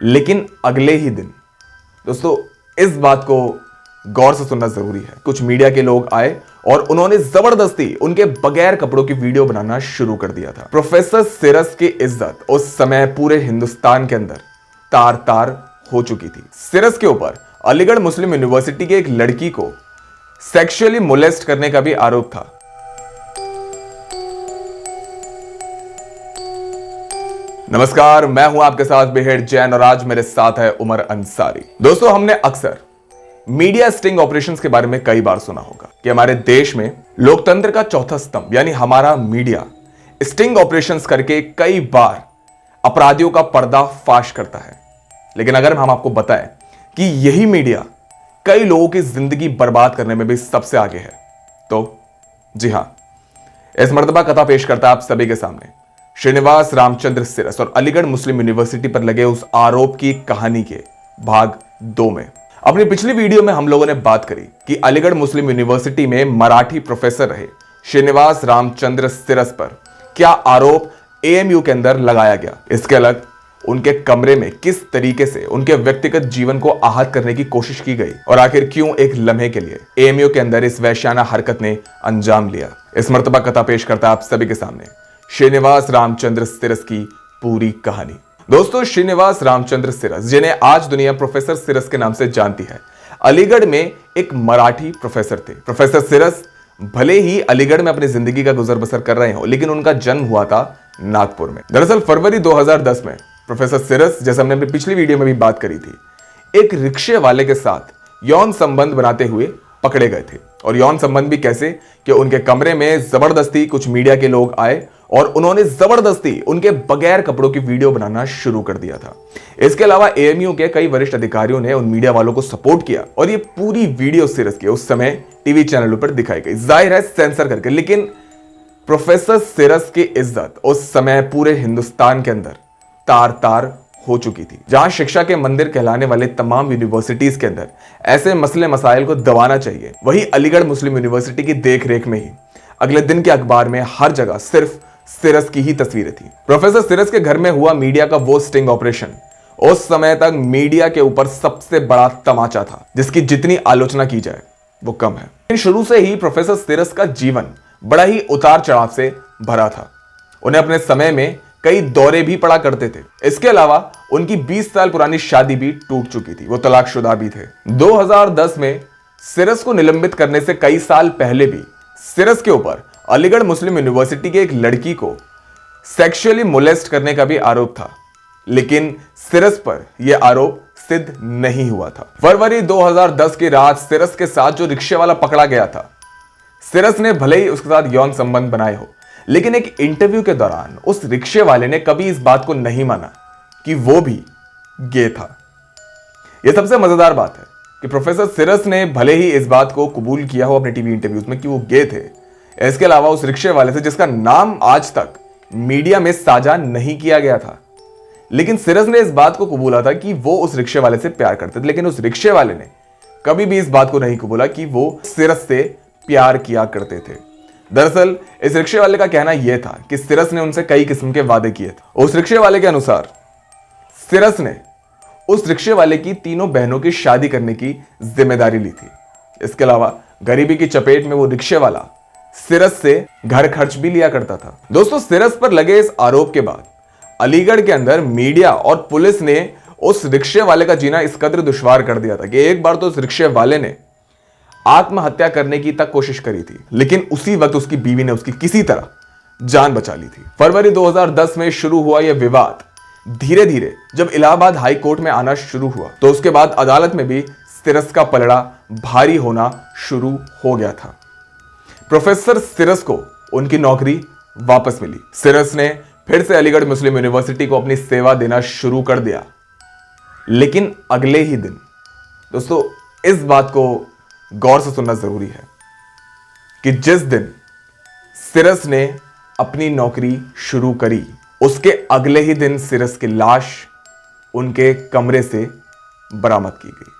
लेकिन अगले ही दिन दोस्तों इस बात को गौर से सुनना जरूरी है। कुछ मीडिया के लोग आए और उन्होंने जबरदस्ती उनके बगैर कपड़ों की वीडियो बनाना शुरू कर दिया था। प्रोफेसर सिरस की इज्जत उस समय पूरे हिंदुस्तान के अंदर तार तार हो चुकी थी। सिरस के ऊपर अलीगढ़ मुस्लिम यूनिवर्सिटी की एक लड़की को सेक्सुअली मोलेस्ट करने का भी आरोप था। नमस्कार, मैं हूं आपके साथ बेहद जैन और आज मेरे साथ है उमर अंसारी। दोस्तों, हमने अक्सर मीडिया स्टिंग ऑपरेशंस के बारे में कई बार सुना होगा कि हमारे देश में लोकतंत्र का चौथा स्तंभ यानी हमारा मीडिया स्टिंग ऑपरेशंस करके कई बार अपराधियों का पर्दाफाश करता है। लेकिन अगर हम आपको बताएं कि यही मीडिया कई लोगों की जिंदगी बर्बाद करने में भी सबसे आगे है, तो जी हां, इस मर्तबा कथा पेश करता है आप सभी के सामने श्रीनिवास रामचंद्र सिरस और अलीगढ़ मुस्लिम यूनिवर्सिटी पर लगे उस आरोप की कहानी के भाग 2 में। अपनी पिछली वीडियो में हम लोगों ने बात करी कि अलीगढ़ मुस्लिम यूनिवर्सिटी में मराठी प्रोफेसर रहे श्रीनिवास रामचंद्र सिरस पर क्या आरोप एएमयू के अंदर लगाया गया। इसके अलग उनके कमरे में किस तरीके से उनके व्यक्तिगत जीवन को आहत करने की कोशिश की गई और आखिर क्यों एक लम्हे के लिए एएमयू के अंदर इस वैश्याना हरकत ने अंजाम लिया। इस मर्तबा कथा पेश करता है आप सभी के सामने श्रीनिवास रामचंद्र सिरस की पूरी कहानी। दोस्तों, श्रीनिवास रामचंद्र सिरस, जिन्हें आज दुनिया प्रोफेसर सिरस के नाम से जानती है, अलीगढ़ में एक मराठी प्रोफेसर थे। प्रोफेसर सिरस भले ही अलीगढ़ में अपनी जिंदगी का गुजर बसर कर रहे हो, लेकिन उनका जन्म हुआ था नागपुर में। दरअसल फरवरी 2010 में प्रोफेसर सिरस, जैसे हमने अपनी पिछली वीडियो में भी बात करी थी, एक रिक्शे वाले के साथ यौन संबंध बनाते हुए पकड़े गए थे। और यौन संबंध भी कैसे कि उनके कमरे में जबरदस्ती कुछ मीडिया के लोग आए और उन्होंने जबरदस्ती उनके बगैर कपड़ों की वीडियो बनाना शुरू कर दिया था। इसके अलावा एएमयू के कई वरिष्ठ अधिकारियों ने उन मीडिया वालों को सपोर्ट किया और ये पूरी वीडियो सिरस की उस समय टीवी चैनलों पर दिखाई गई, जाहिर है सेंसर करके। लेकिन प्रोफेसर सिरस की इज्जत उस समय पूरे हिंदुस्तान के अंदर तार तार हो चुकी थी। जहां शिक्षा के मंदिर कहलाने वाले तमाम यूनिवर्सिटीज के अंदर ऐसे मसले मसाइल को दबाना चाहिए, वही अलीगढ़ मुस्लिम यूनिवर्सिटी की देखरेख में ही अगले दिन के अखबार में हर जगह सिर्फ सिरस की ही तस्वीरें थी। प्रोफेसर सिरस के घर में हुआ मीडिया का वो स्टिंग ऑपरेशन उस समय तक मीडिया के ऊपर सबसे बड़ा तमाचा था, जिसकी जितनी आलोचना की जाए वो कम है। शुरू से ही प्रोफेसर सिरस का जीवन बड़ा ही उतार चढ़ाव से भरा था। उन्हें अपने समय में कई दौरे भी पड़ा करते थे। इसके अलावा उनकी 20 साल पुरानी शादी भी टूट चुकी थी, वो तलाकशुदा भी थे। 2010 में सिरस को निलंबित करने से कई साल पहले भी सिरस के ऊपर अलीगढ़ मुस्लिम यूनिवर्सिटी की एक लड़की को सेक्सुअली मोलेस्ट करने का भी आरोप था, लेकिन सिरस पर यह आरोप सिद्ध नहीं हुआ था। फरवरी 2010 की रात सिरस के साथ जो रिक्शे वाला पकड़ा गया था, सिरस ने भले ही उसके साथ यौन संबंध बनाए हो, लेकिन एक इंटरव्यू के दौरान उस रिक्शे वाले ने कभी इस बात को नहीं माना कि वो भी गे था। यह सबसे मजेदार बात है कि प्रोफेसर सिरस ने भले ही इस बात को कबूल किया हो अपने टीवी इंटरव्यूज में कि वो गे थे, इसके अलावा उस रिक्शे वाले से, जिसका नाम आज तक मीडिया में साझा नहीं किया गया था, लेकिन सिरस ने इस बात को कबूला था कि वो उस रिक्शे वाले से प्यार करते थे। लेकिन उस रिक्शे वाले ने कभी भी इस बात को नहीं कबूला कि वो सिरस से प्यार किया करते थे। दरअसल इस रिक्शे वाले का कहना यह था कि सिरस ने उनसे कई किस्म के वादे किए थे। उस रिक्शे वाले के अनुसार सिरस ने उस रिक्शे वाले की तीनों बहनों की शादी करने की जिम्मेदारी ली थी। इसके अलावा गरीबी की चपेट में वो रिक्शे वाला सिरस से घर खर्च भी लिया करता था। दोस्तों, सिरस पर लगे इस आरोप के बाद अलीगढ़ के अंदर मीडिया और पुलिस ने उस रिक्शे वाले का जीना इस कदर दुश्वार कर दिया था कि एक बार तो उस रिक्शे वाले ने आत्महत्या करने की तक कोशिश करी थी, लेकिन उसी वक्त उसकी बीवी ने उसकी किसी तरह जान बचा ली थी। फरवरी 2010 में शुरू हुआ यह विवाद धीरे धीरे जब इलाहाबाद हाई कोर्ट में आना शुरू हुआ, तो उसके बाद अदालत में भी सिरस का पलड़ा भारी होना शुरू हो गया था। प्रोफेसर सिरस को उनकी नौकरी वापस मिली। सिरस ने फिर से अलीगढ़ मुस्लिम यूनिवर्सिटी को अपनी सेवा देना शुरू कर दिया। लेकिन अगले ही दिन, दोस्तों इस बात को गौर से सुनना जरूरी है कि जिस दिन सिरस ने अपनी नौकरी शुरू करी, उसके अगले ही दिन सिरस की लाश उनके कमरे से बरामद की गई।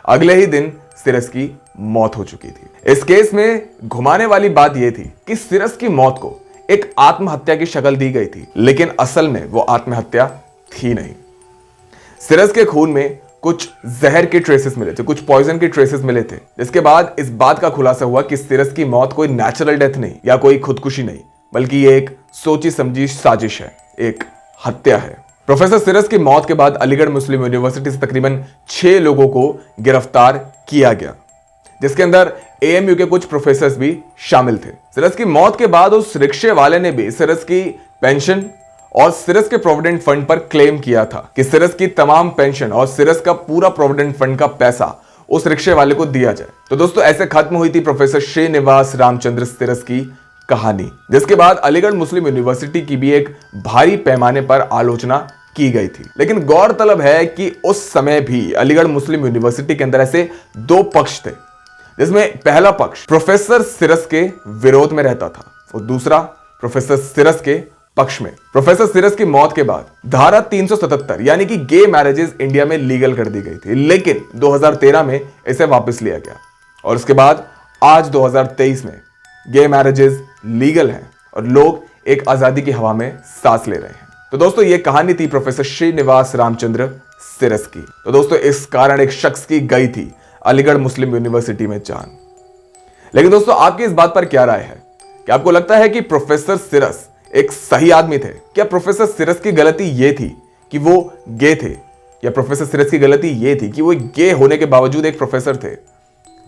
अगले ही दिन सिरस की मौत हो चुकी थी। इस केस में घुमाने वाली बात यह थी कि सिरस की मौत को एक आत्महत्या की शक्ल दी गई थी, लेकिन असल में वो आत्महत्या थी नहीं। सिरस के खून में कुछ जहर के ट्रेसेस मिले थे, कुछ पॉइजन के ट्रेसेस मिले थे, जिसके बाद इस बात का खुलासा हुआ कि सिरस की मौत कोई नेचुरल डेथ नहीं या कोई खुदकुशी नहीं, बल्कि ये एक सोची समझी साजिश है, एक हत्या है। प्रोफेसर सिरस की मौत के बाद अलीगढ़ मुस्लिम यूनिवर्सिटी से तकरीबन 6 लोगों को गिरफ्तार किया गया, जिसके अंदर एएमयू के कुछ प्रोफेसर्स भी शामिल थे। सिरस की मौत के बाद उस रिक्शे वाले ने भी सिरस की पेंशन और सिरस के प्रोविडेंट फंड पर क्लेम किया था कि सिरस की तमाम पेंशन और सिरस का पूरा प्रोविडेंट फंड का पैसा उस रिक्शे वाले को दिया जाए। तो दोस्तों, ऐसे खत्म हुई थी प्रोफेसर श्रीनिवास रामचंद्र सिरस की कहानी, जिसके बाद अलीगढ़ मुस्लिम यूनिवर्सिटी की भी एक भारी पैमाने पर आलोचना की गई थी। लेकिन गौरतलब है कि उस समय भी अलीगढ़ मुस्लिम यूनिवर्सिटी के अंदर ऐसे 2 पक्ष थे, जिसमें पहला पक्ष प्रोफेसर सिरस के विरोध में रहता था और दूसरा प्रोफेसर सिरस के पक्ष में। प्रोफेसर सिरस की मौत के बाद धारा 377 यानी कि गे मैरिजेस इंडिया में लीगल कर दी गई थी, लेकिन 2013 में इसे वापस लिया गया और उसके बाद आज 2023 में गे मैरिजेस लीगल हैं और लोग एक आजादी की हवा में सांस ले रहे हैं। तो दोस्तों, ये कहानी थी प्रोफेसर श्रीनिवास रामचंद्र सिरस की। तो दोस्तों, इस कारण एक शख्स की गई थी अलीगढ़ मुस्लिम यूनिवर्सिटी में जान। लेकिन दोस्तों, आपकी इस बात पर क्या राय है? क्या आपको लगता है कि प्रोफेसर सिरस एक सही आदमी थे? क्या प्रोफेसर सिरस की गलती यह थी कि वो गे थे, या प्रोफेसर सिरस की गलती यह थी कि वो गे होने के बावजूद एक प्रोफेसर थे?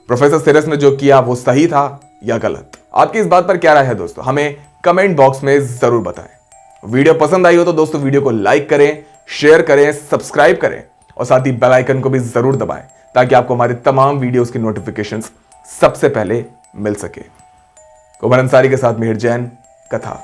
प्रोफेसर सिरस ने जो किया वो सही था या गलत? आपकी इस बात पर क्या राय है दोस्तों? हमें कमेंट बॉक्स में जरूर बताएं। वीडियो पसंद आई हो तो दोस्तों वीडियो को लाइक करें, शेयर करें, सब्सक्राइब करें और साथ ही बेल आइकन को भी जरूर दबाएं ताकि आपको हमारे तमाम वीडियोस की नोटिफिकेशंस सबसे पहले मिल सके। उमर अंसारी के साथ मिहिर जैन, कथा।